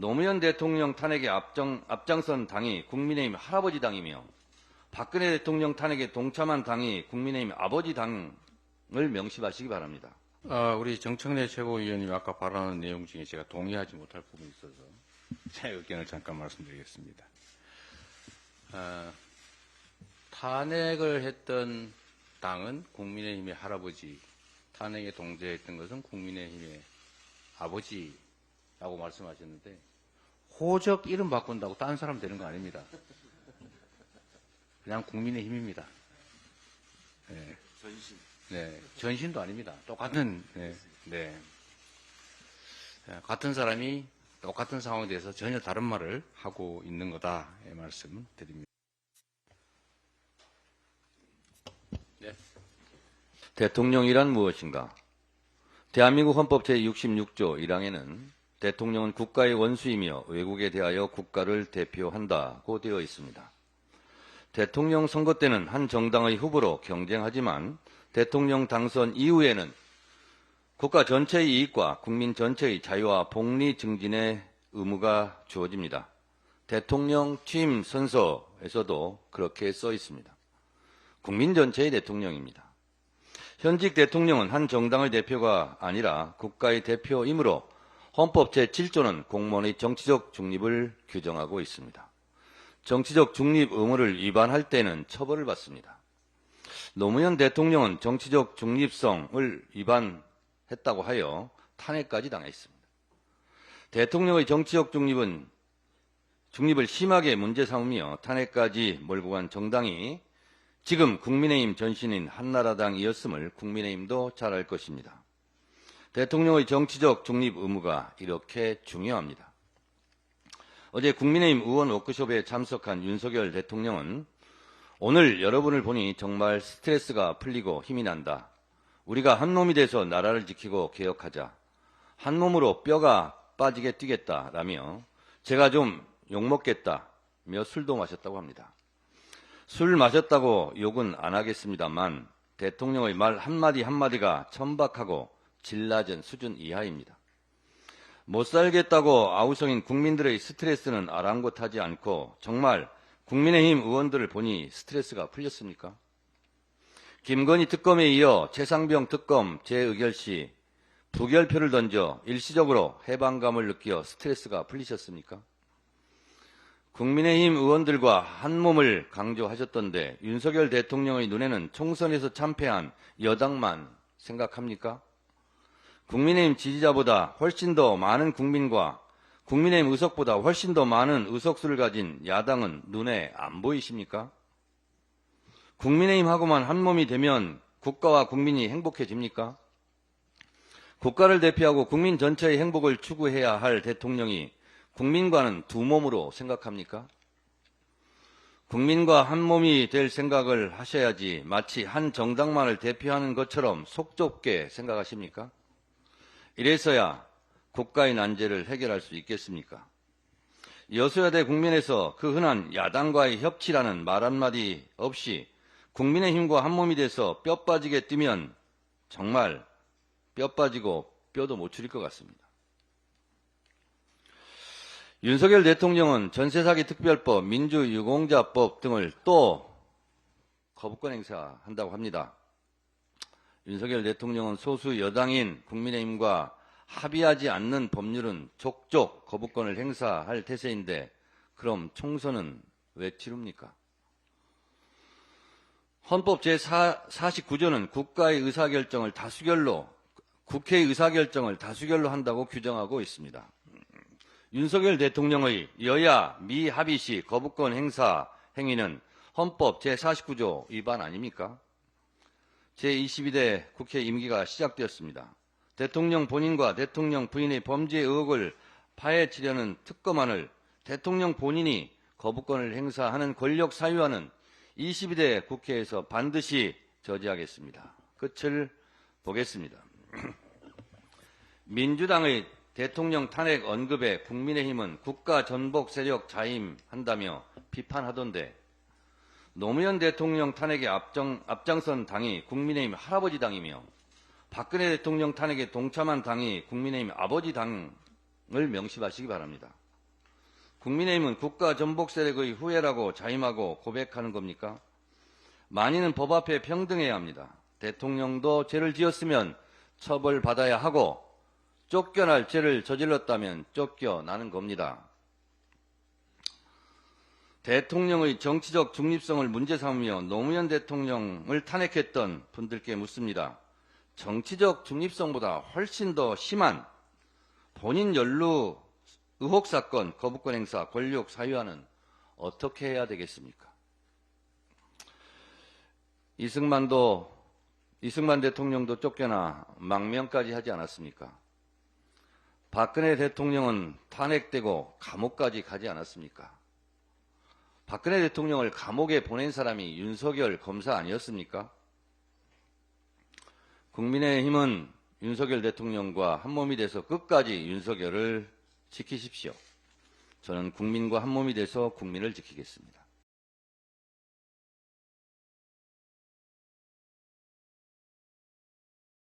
노무현 대통령 탄핵에 앞장선 당이 국민의힘 할아버지 당이며 박근혜 대통령 탄핵에 동참한 당이 국민의힘 아버지 당을 명심하시기 바랍니다. 우리 정청래 최고위원님 아까 발언한 내용 중에 제가 동의하지 못할 부분이 있어서 제 의견을 잠깐 말씀드리겠습니다. 탄핵을 했던 당은 국민의힘의 할아버지, 탄핵에 동조했던 것은 국민의힘의 아버지라고 말씀하셨는데 호적 이름 바꾼다고 딴 사람 되는 거 아닙니다. 그냥 국민의힘입니다. 네. 전신. 네, 전신도 아닙니다. 똑같은, 같은 사람이 똑같은 상황에 대해서 전혀 다른 말을 하고 있는 거다. 이 말씀을 드립니다. 네. 대통령이란 무엇인가? 대한민국 헌법 제66조 1항에는 대통령은 국가의 원수이며 외국에 대하여 국가를 대표한다고 되어 있습니다. 대통령 선거 때는 한 정당의 후보로 경쟁하지만 대통령 당선 이후에는 국가 전체의 이익과 국민 전체의 자유와 복리 증진의 의무가 주어집니다. 대통령 취임 선서에서도 그렇게 써 있습니다. 국민 전체의 대통령입니다. 현직 대통령은 한 정당의 대표가 아니라 국가의 대표이므로 헌법 제7조는 공무원의 정치적 중립을 규정하고 있습니다. 정치적 중립 의무를 위반할 때는 처벌을 받습니다. 노무현 대통령은 정치적 중립성을 위반했다고 하여 탄핵까지 당했습니다. 대통령의 정치적 중립을 심하게 문제 삼으며 탄핵까지 몰고 간 정당이 지금 국민의힘 전신인 한나라당이었음을 국민의힘도 잘 알 것입니다. 대통령의 정치적 중립 의무가 이렇게 중요합니다. 어제 국민의힘 의원 워크숍에 참석한 윤석열 대통령은 오늘 여러분을 보니 정말 스트레스가 풀리고 힘이 난다. 우리가 한 놈이 돼서 나라를 지키고 개혁하자. 한 몸으로 뼈가 빠지게 뛰겠다라며 제가 좀 욕먹겠다며 술도 마셨다고 합니다. 술 마셨다고 욕은 안 하겠습니다만 대통령의 말 한마디 한마디가 천박하고 질 낮은 수준 이하입니다. 못 살겠다고 아우성인 국민들의 스트레스는 아랑곳하지 않고 정말 국민의힘 의원들을 보니 스트레스가 풀렸습니까? 김건희 특검에 이어 최상병 특검 재의결 시 부결표를 던져 일시적으로 해방감을 느끼어 스트레스가 풀리셨습니까? 국민의힘 의원들과 한 몸을 강조하셨던데 윤석열 대통령의 눈에는 총선에서 참패한 여당만 생각합니까? 국민의힘 지지자보다 훨씬 더 많은 국민과 국민의힘 의석보다 훨씬 더 많은 의석수를 가진 야당은 눈에 안 보이십니까? 국민의힘하고만 한 몸이 되면 국가와 국민이 행복해집니까? 국가를 대표하고 국민 전체의 행복을 추구해야 할 대통령이 국민과는 두 몸으로 생각합니까? 국민과 한 몸이 될 생각을 하셔야지 마치 한 정당만을 대표하는 것처럼 속 좁게 생각하십니까? 이래서야 국가의 난제를 해결할 수 있겠습니까? 여소야대 국면에서 그 흔한 야당과의 협치라는 말 한마디 없이 국민의힘과 한 몸이 돼서 뼈 빠지게 뛰면 정말 뼈 빠지고 뼈도 못 추릴 것 같습니다. 윤석열 대통령은 전세사기 특별법, 민주유공자법 등을 또 거부권 행사한다고 합니다. 윤석열 대통령은 소수 여당인 국민의힘과 합의하지 않는 법률은 족족 거부권을 행사할 태세인데 그럼 총선은 왜 치릅니까? 헌법 제49조는 국가의 의사결정을 다수결로, 국회의 의사결정을 다수결로 한다고 규정하고 있습니다. 윤석열 대통령의 여야 미합의 시 거부권 행사 행위는 헌법 제49조 위반 아닙니까? 제22대 국회 임기가 시작되었습니다. 대통령 본인과 대통령 부인의 범죄 의혹을 파헤치려는 특검안을 대통령 본인이 거부권을 행사하는 권력 사유화는 22대 국회에서 반드시 저지하겠습니다. 끝을 보겠습니다. 민주당의 대통령 탄핵 언급에 국민의힘은 국가 전복 세력 자임한다며 비판하던데 노무현 대통령 탄핵에 앞장선 당이 국민의힘 할아버지 당이며 박근혜 대통령 탄핵에 동참한 당이 국민의힘 아버지 당을 명심하시기 바랍니다. 국민의힘은 국가 전복 세력의 후예라고 자임하고 고백하는 겁니까? 만인은 법 앞에 평등해야 합니다. 대통령도 죄를 지었으면 처벌받아야 하고 쫓겨날 죄를 저질렀다면 쫓겨나는 겁니다. 대통령의 정치적 중립성을 문제 삼으며 노무현 대통령을 탄핵했던 분들께 묻습니다. 정치적 중립성보다 훨씬 더 심한 본인 연루 의혹 사건, 거부권 행사, 권력 사유화는 어떻게 해야 되겠습니까? 이승만 대통령도 쫓겨나 망명까지 하지 않았습니까? 박근혜 대통령은 탄핵되고 감옥까지 가지 않았습니까? 박근혜 대통령을 감옥에 보낸 사람이 윤석열 검사 아니었습니까? 국민의힘은 윤석열 대통령과 한몸이 돼서 끝까지 윤석열을 지키십시오. 저는 국민과 한몸이 돼서 국민을 지키겠습니다.